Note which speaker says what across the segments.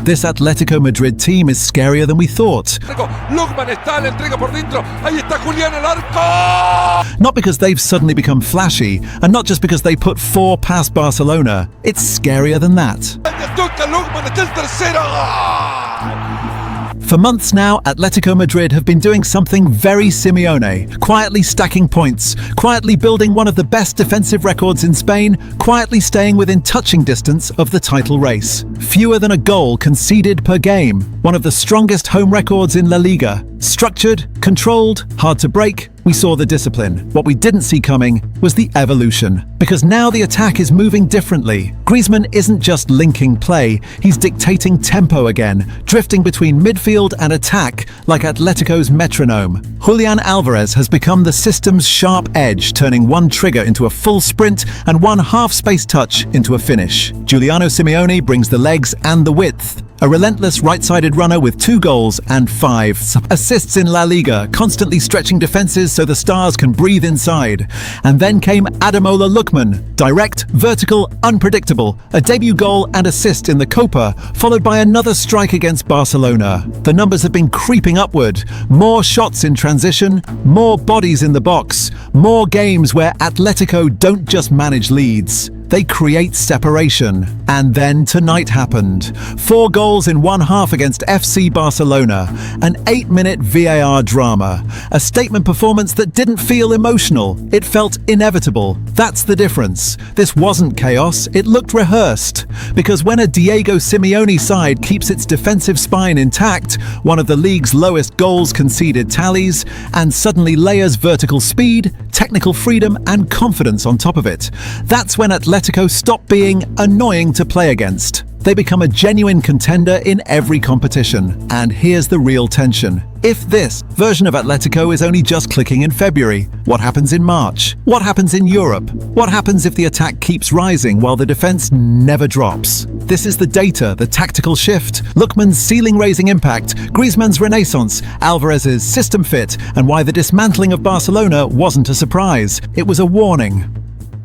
Speaker 1: This Atletico Madrid team is scarier than we thought.
Speaker 2: Lookman está, le entrega por dentro. Ahí está Julián al arco.
Speaker 1: Not because they've suddenly become flashy, and not just because they put 4 past Barcelona. It's scarier than that.
Speaker 2: Toca Lookman, está el tercero.
Speaker 1: For months now, Atletico Madrid have been doing something very Simeone, quietly stacking points, quietly building one of the best defensive records in Spain, quietly staying within touching distance of the title race. Fewer than a goal conceded per game, one of the strongest home records in La Liga. Structured, controlled, hard to break, we saw the discipline. What we didn't see coming was the evolution. Because now the attack is moving differently. Griezmann isn't just linking play, he's dictating tempo again, drifting between midfield and attack like Atletico's metronome. Julián Álvarez has become the system's sharp edge, turning one trigger into a full sprint and one half-space touch into a finish. Giuliano Simeone brings the legs and the width. A relentless right-sided runner with 2 goals and 5 assists in La Liga, constantly stretching defenses so the stars can breathe inside. And then came Ademola Lookman, direct, vertical, unpredictable, a debut goal and assist in the Copa, followed by another strike against Barcelona. The numbers have been creeping upward. More shots in transition, more bodies in the box, more games where Atletico don't just manage leads. They create separation. And then tonight happened. 4 goals in one half against FC Barcelona. An 8-minute VAR drama. A statement performance that didn't feel emotional. It felt inevitable. That's the difference. This wasn't chaos, it looked rehearsed. Because when a Diego Simeone side keeps its defensive spine intact, one of the league's lowest goals conceded tallies, and suddenly layers vertical speed, technical freedom and confidence on top of it, that's when Atletico stop being annoying to play against. They become a genuine contender in every competition. And here's the real tension. If this version of Atletico is only just clicking in February, what happens in March? What happens in Europe? What happens if the attack keeps rising while the defense never drops? This is the data, the tactical shift, Lookman's ceiling-raising impact, Griezmann's renaissance, Alvarez's system fit, and why the dismantling of Barcelona wasn't a surprise. It was a warning.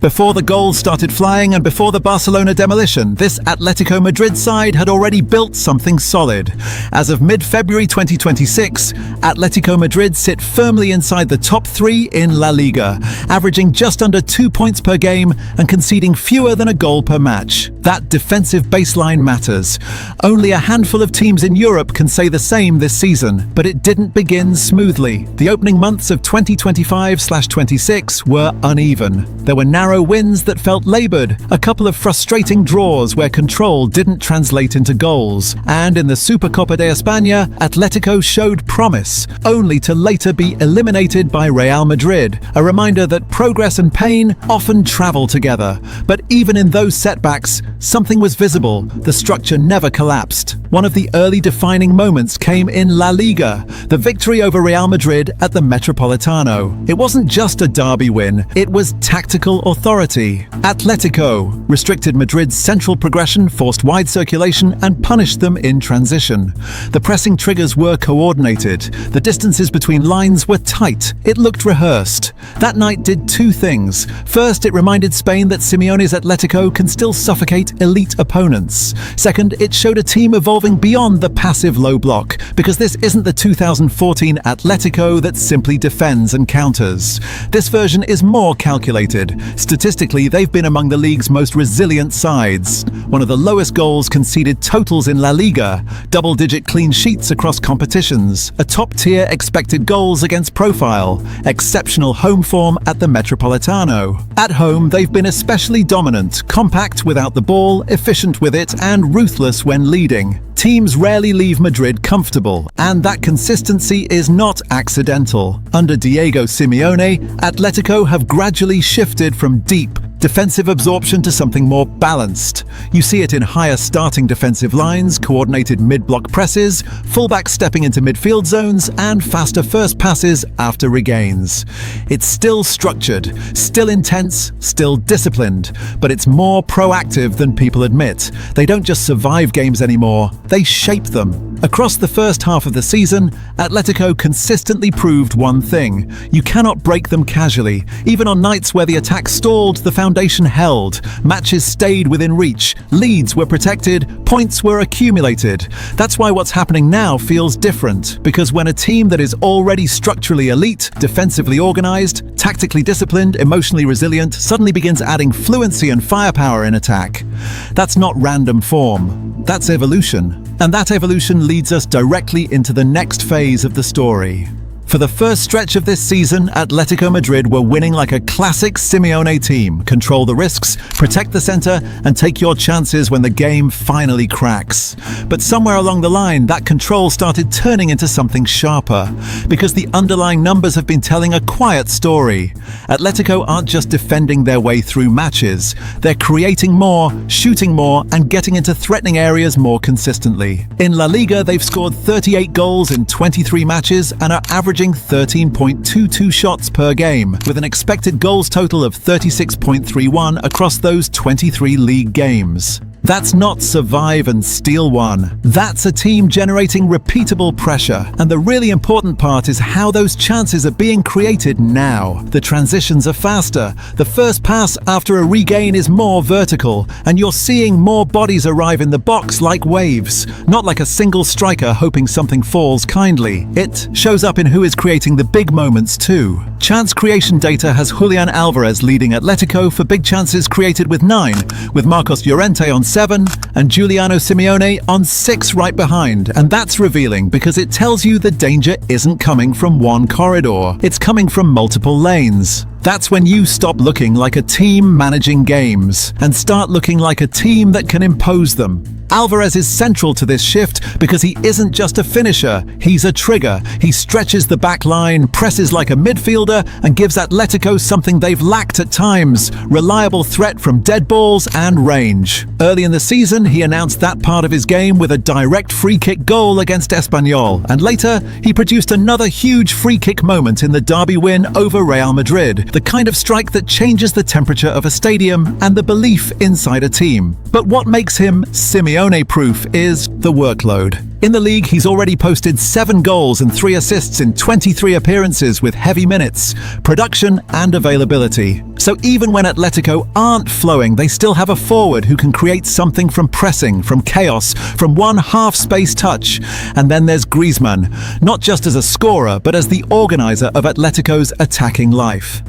Speaker 1: Before the goals started flying and before the Barcelona demolition, this Atletico Madrid side had already built something solid. As of mid-February 2026, Atletico Madrid sit firmly inside the top 3 in La Liga, averaging just under 2 points per game and conceding fewer than a goal per match. That defensive baseline matters. Only a handful of teams in Europe can say the same this season, but it didn't begin smoothly. The opening months of 2025/26 were uneven. There were narrow wins that felt laboured, a couple of frustrating draws where control didn't translate into goals, and in the Supercopa de España, Atletico showed promise, only to later be eliminated by Real Madrid, a reminder that progress and pain often travel together. But even in those setbacks, something was visible. The structure never collapsed. One of the early defining moments came in La Liga, the victory over Real Madrid at the Metropolitano. It wasn't just a derby win, it was tactical authority. Atletico restricted Madrid's central progression, forced wide circulation, and punished them in transition. The pressing triggers were coordinated. The distances between lines were tight. It looked rehearsed. That night did 2 things. First, it reminded Spain that Simeone's Atletico can still suffocate elite opponents. Second, it showed a team evolving beyond the passive low block, because this isn't the 2014 Atletico that simply defends and counters. This version is more calculated. Statistically, they've been among the league's most resilient sides. One of the lowest goals conceded totals in La Liga, double-digit clean sheets across competitions, a top-tier expected goals against profile, exceptional home form at the Metropolitano. At home, they've been especially dominant, compact without the ball, efficient with it, and ruthless when leading. Teams rarely leave Madrid comfortable, and that consistency is not accidental. Under Diego Simeone, Atletico have gradually shifted from deep, defensive absorption to something more balanced. You see it in higher starting defensive lines, coordinated mid-block presses, fullbacks stepping into midfield zones, and faster first passes after regains. It's still structured, still intense, still disciplined, but it's more proactive than people admit. They don't just survive games anymore, they shape them. Across the first half of the season, Atletico consistently proved one thing: you cannot break them casually. Even on nights where the attack stalled, the foundation held. Matches stayed within reach, leads were protected, points were accumulated. That's why what's happening now feels different, because when a team that is already structurally elite, defensively organized, tactically disciplined, emotionally resilient, suddenly begins adding fluency and firepower in attack, that's not random form, that's evolution. And that evolution leads us directly into the next phase of the story. For the first stretch of this season, Atlético Madrid were winning like a classic Simeone team. Control the risks, protect the center, and take your chances when the game finally cracks. But somewhere along the line, that control started turning into something sharper, because the underlying numbers have been telling a quiet story. Atlético aren't just defending their way through matches, they're creating more, shooting more, and getting into threatening areas more consistently. In La Liga, they've scored 38 goals in 23 matches and are averaging 13.22 shots per game, with an expected goals total of 36.31 across those 23 league games. That's not survive and steal one. That's a team generating repeatable pressure. And the really important part is how those chances are being created now. The transitions are faster. The first pass after a regain is more vertical. And you're seeing more bodies arrive in the box like waves. Not like a single striker hoping something falls kindly. It shows up in who is creating the big moments too. Chance creation data has Julián Álvarez leading Atletico for big chances created with 9, with Marcos Llorente on 7 and Giuliano Simeone on 6 right behind. And that's revealing because it tells you the danger isn't coming from one corridor, it's coming from multiple lanes. That's when you stop looking like a team managing games and start looking like a team that can impose them. Álvarez is central to this shift because he isn't just a finisher, he's a trigger. He stretches the back line, presses like a midfielder, and gives Atletico something they've lacked at times: reliable threat from dead balls and range. Early in the season, he announced that part of his game with a direct free kick goal against Espanyol, and later, he produced another huge free kick moment in the derby win over Real Madrid, the kind of strike that changes the temperature of a stadium and the belief inside a team. But what makes him Simeone-proof is the workload. In the league, he's already posted 7 goals and 3 assists in 23 appearances with heavy minutes, production and availability. So even when Atletico aren't flowing, they still have a forward who can create something from pressing, from chaos, from one half-space touch. And then there's Griezmann, not just as a scorer, but as the organizer of Atletico's attacking life.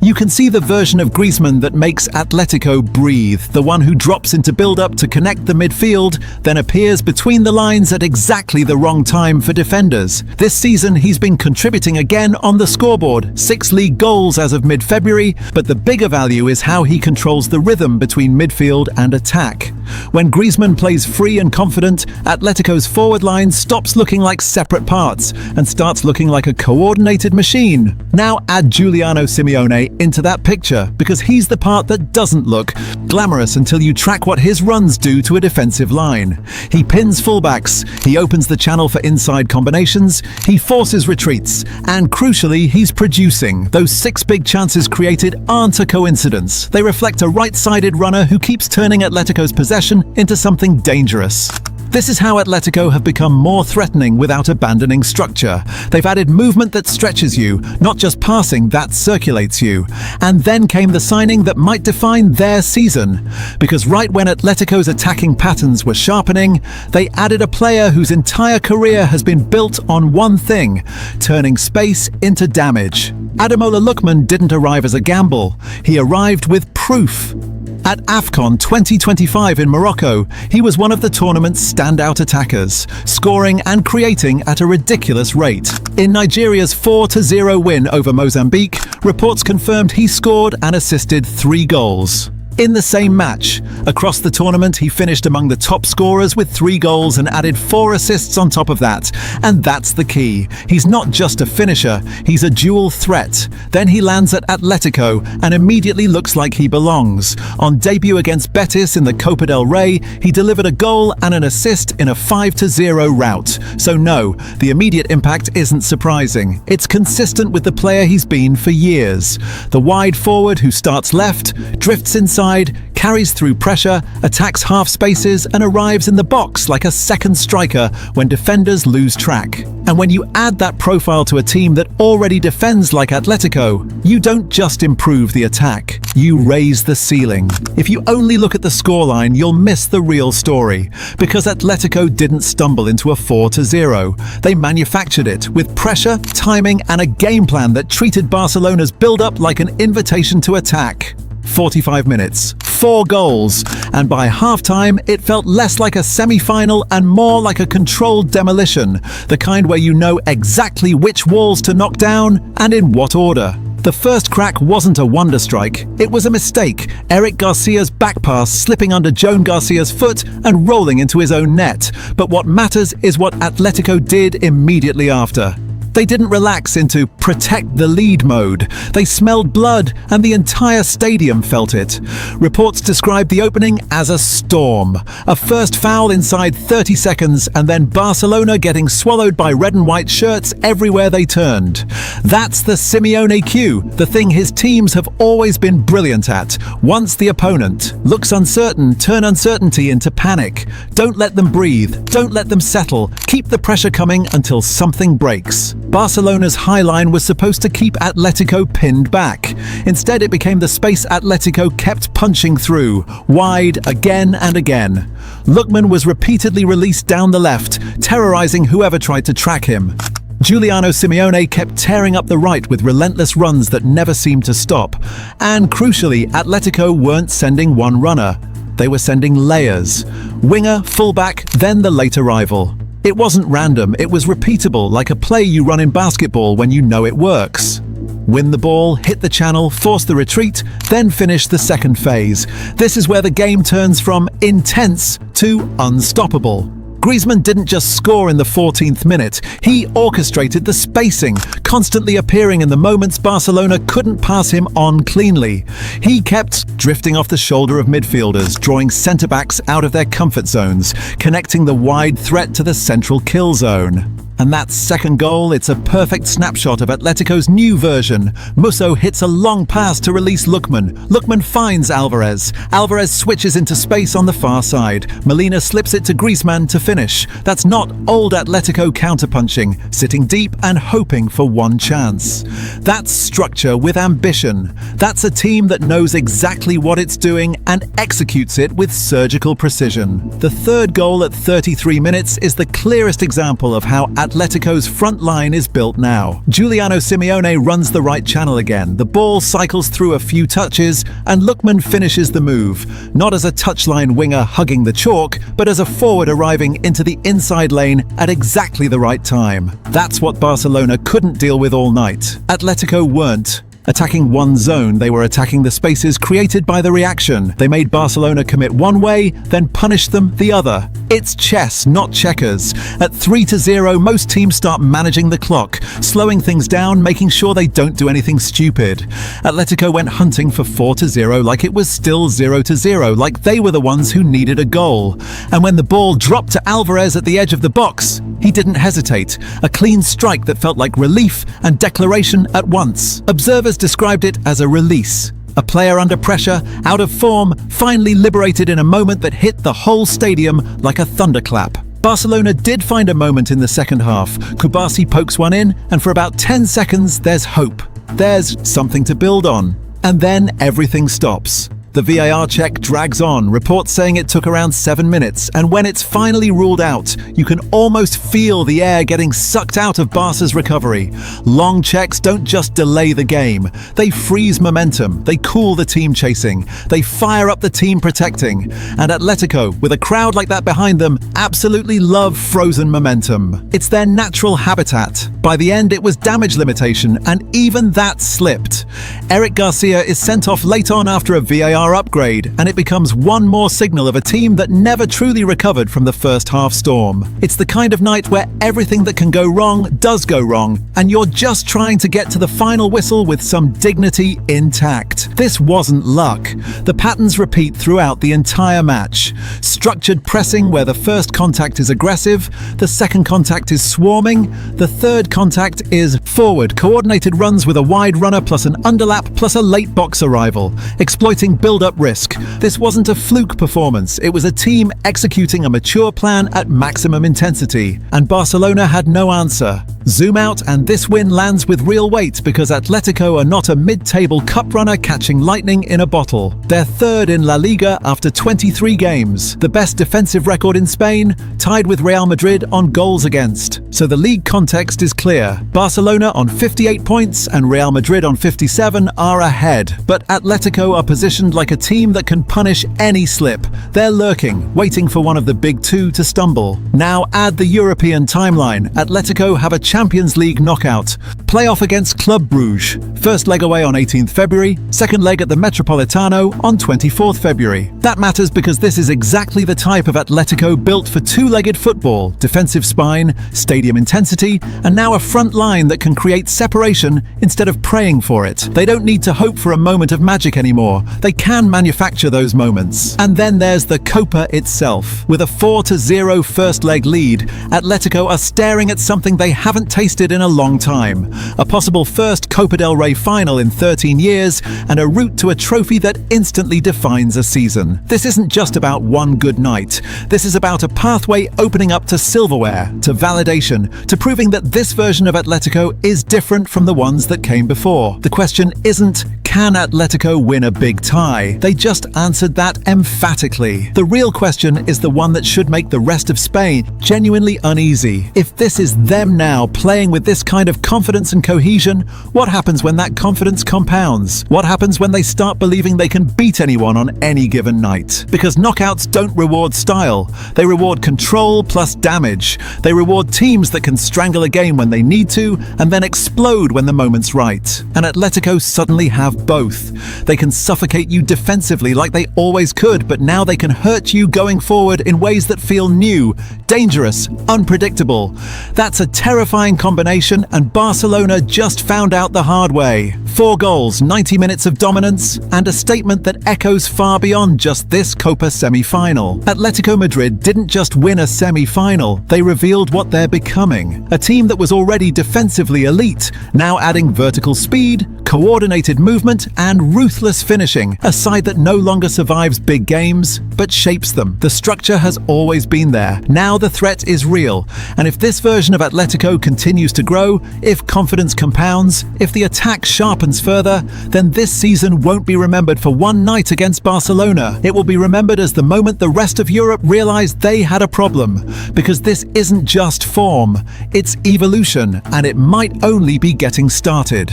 Speaker 1: You can see the version of Griezmann that makes Atletico breathe, the one who drops into build-up to connect the midfield, then appears between the lines at exactly the wrong time for defenders. This season, he's been contributing again on the scoreboard, 6 league goals as of mid-February, but the bigger value is how he controls the rhythm between midfield and attack. When Griezmann plays free and confident, Atletico's forward line stops looking like separate parts and starts looking like a coordinated machine. Now add Giuliano Simeone into that picture, because he's the part that doesn't look glamorous until you track what his runs do to a defensive line. He pins fullbacks, he opens the channel for inside combinations, he forces retreats, and crucially, he's producing. Those 6 big chances created aren't a coincidence. They reflect a right-sided runner who keeps turning Atletico's possession into something dangerous. This is how Atletico have become more threatening without abandoning structure. They've added movement that stretches you, not just passing that circulates you. And then came the signing that might define their season. Because right when Atletico's attacking patterns were sharpening, they added a player whose entire career has been built on one thing: turning space into damage. Ademola Lookman didn't arrive as a gamble. He arrived with proof. At AFCON 2025 in Morocco, he was one of the tournament's standout attackers, scoring and creating at a ridiculous rate. In Nigeria's 4-0 win over Mozambique, reports confirmed he scored and assisted 3 goals. In the same match, across the tournament, he finished among the top scorers with 3 goals and added 4 assists on top of that. And that's the key. He's not just a finisher, he's a dual threat. Then he lands at Atletico and immediately looks like he belongs. On debut against Betis in the Copa del Rey, he delivered a goal and an assist in a 5-0 rout. So no, the immediate impact isn't surprising. It's consistent with the player he's been for years. The wide forward who starts left, drifts inside, side, carries through pressure, attacks half spaces and arrives in the box like a second striker when defenders lose track. And when you add that profile to a team that already defends like Atletico, you don't just improve the attack, you raise the ceiling. If you only look at the scoreline, you'll miss the real story, because Atletico didn't stumble into a 4-0. They manufactured it with pressure, timing and a game plan that treated Barcelona's build-up like an invitation to attack. 45 minutes, 4 goals, and by halftime it felt less like a semi-final and more like a controlled demolition, the kind where you know exactly which walls to knock down and in what order. The first crack wasn't a wonder strike, it was a mistake. Eric Garcia's back pass slipping under Joan Garcia's foot and rolling into his own net. But what matters is what Atletico did immediately after. They didn't relax into protect the lead mode. They smelled blood and the entire stadium felt it. Reports described the opening as a storm. A first foul inside 30 seconds and then Barcelona getting swallowed by red and white shirts everywhere they turned. That's the Simeone cue, the thing his teams have always been brilliant at. Once the opponent looks uncertain, turn uncertainty into panic. Don't let them breathe. Don't let them settle. Keep the pressure coming until something breaks. Barcelona's high line was supposed to keep Atletico pinned back. Instead, it became the space Atletico kept punching through, wide again and again. Lookman was repeatedly released down the left, terrorizing whoever tried to track him. Giuliano Simeone kept tearing up the right with relentless runs that never seemed to stop. And crucially, Atletico weren't sending one runner. They were sending layers. Winger, fullback, then the late arrival. It wasn't random, it was repeatable, like a play you run in basketball when you know it works. Win the ball, hit the channel, force the retreat, then finish the second phase. This is where the game turns from intense to unstoppable. Griezmann didn't just score in the 14th minute, he orchestrated the spacing, constantly appearing in the moments Barcelona couldn't pass him on cleanly. He kept drifting off the shoulder of midfielders, drawing centre-backs out of their comfort zones, connecting the wide threat to the central kill zone. And that second goal, it's a perfect snapshot of Atletico's new version. Musso hits a long pass to release Lookman. Lookman finds Álvarez. Álvarez switches into space on the far side. Molina slips it to Griezmann to finish. That's not old Atletico counterpunching, sitting deep and hoping for one chance. That's structure with ambition. That's a team that knows exactly what it's doing and executes it with surgical precision. The third goal at 33 minutes is the clearest example of how Atletico's front line is built now. Giuliano Simeone runs the right channel again. The ball cycles through a few touches and Lookman finishes the move, not as a touchline winger hugging the chalk, but as a forward arriving into the inside lane at exactly the right time. That's what Barcelona couldn't deal with all night. Atletico weren't attacking one zone, they were attacking the spaces created by the reaction. They made Barcelona commit one way, then punish them the other. It's chess, not checkers. At 3-0, most teams start managing the clock, slowing things down, making sure they don't do anything stupid. Atletico went hunting for 4-0 like it was still 0-0, like they were the ones who needed a goal. And when the ball dropped to Álvarez at the edge of the box, he didn't hesitate. A clean strike that felt like relief and declaration at once. Observers described it as a release. A player under pressure, out of form, finally liberated in a moment that hit the whole stadium like a thunderclap. Barcelona did find a moment in the second half. Kubasi pokes one in, and for about 10 seconds there's hope. There's something to build on. And then everything stops. The VAR check drags on, reports saying it took around 7 minutes, and when it's finally ruled out, you can almost feel the air getting sucked out of Barca's recovery. Long checks don't just delay the game, they freeze momentum, they cool the team chasing, they fire up the team protecting. And Atletico, with a crowd like that behind them, absolutely love frozen momentum. It's their natural habitat. By the end, it was damage limitation, and even that slipped. Eric Garcia is sent off late on after a VAR upgrade, and it becomes one more signal of a team that never truly recovered from the first half storm. It's the kind of night where everything that can go wrong does go wrong, and you're just trying to get to the final whistle with some dignity intact. This wasn't luck. The patterns repeat throughout the entire match. Structured pressing where the first contact is aggressive, the second contact is swarming, the third contact is forward, coordinated runs with a wide runner plus an underlap plus a late box arrival, exploiting build-up risk. This wasn't a fluke performance, it was a team executing a mature plan at maximum intensity. And Barcelona had no answer. Zoom out and this win lands with real weight because Atletico are not a mid-table cup runner catching lightning in a bottle. They're third in La Liga after 23 games, the best defensive record in Spain, tied with Real Madrid on goals against. So the league context is clear. Barcelona on 58 points and Real Madrid on 57 are ahead. But Atletico are positioned like a team that can punish any slip. They're lurking, waiting for one of the big two to stumble. Now add the European timeline. Atletico have a Champions League knockout. Playoff against Club Brugge. First leg away on 18th February, second leg at the Metropolitano on 24th February. That matters because this is exactly the type of Atletico built for two-legged football, defensive spine, stadium intensity, and now a front line that can create separation instead of praying for it. They don't need to hope for a moment of magic anymore. They can manufacture those moments. And then there's the Copa itself. With a 4-0 first leg lead, Atletico are staring at something they haven't tasted in a long time. A possible first Copa del Rey final in 13 years and a route to a trophy that instantly defines a season. This isn't just about one good night. This is about a pathway opening up to silverware, to validation, to proving that this version of Atletico is different from the ones that came before. The question isn't, can Atletico win a big tie? They just answered that emphatically. The real question is the one that should make the rest of Spain genuinely uneasy. If this is them now playing with this kind of confidence and cohesion, what happens when that confidence compounds? What happens when they start believing they can beat anyone on any given night? Because knockouts don't reward style. They reward control plus damage. They reward teams that can strangle a game when they need to and then explode when the moment's right. And Atletico suddenly have both. They can suffocate you defensively like they always could, but now they can hurt you going forward in ways that feel new, dangerous, unpredictable. That's a terrifying combination, and Barcelona just found out the hard way. 4 goals, 90 minutes of dominance, and a statement that echoes far beyond just this Copa semi-final. Atletico Madrid didn't just win a semi-final, they revealed what they're becoming. A team that was already defensively elite, now adding vertical speed, coordinated movement, and ruthless finishing, a side that no longer survives big games, but shapes them. The structure has always been there. Now the threat is real, and if this version of Atletico continues to grow, if confidence compounds, if the attack sharpens further, then this season won't be remembered for one night against Barcelona. It will be remembered as the moment the rest of Europe realized they had a problem, because this isn't just form, it's evolution, and it might only be getting started.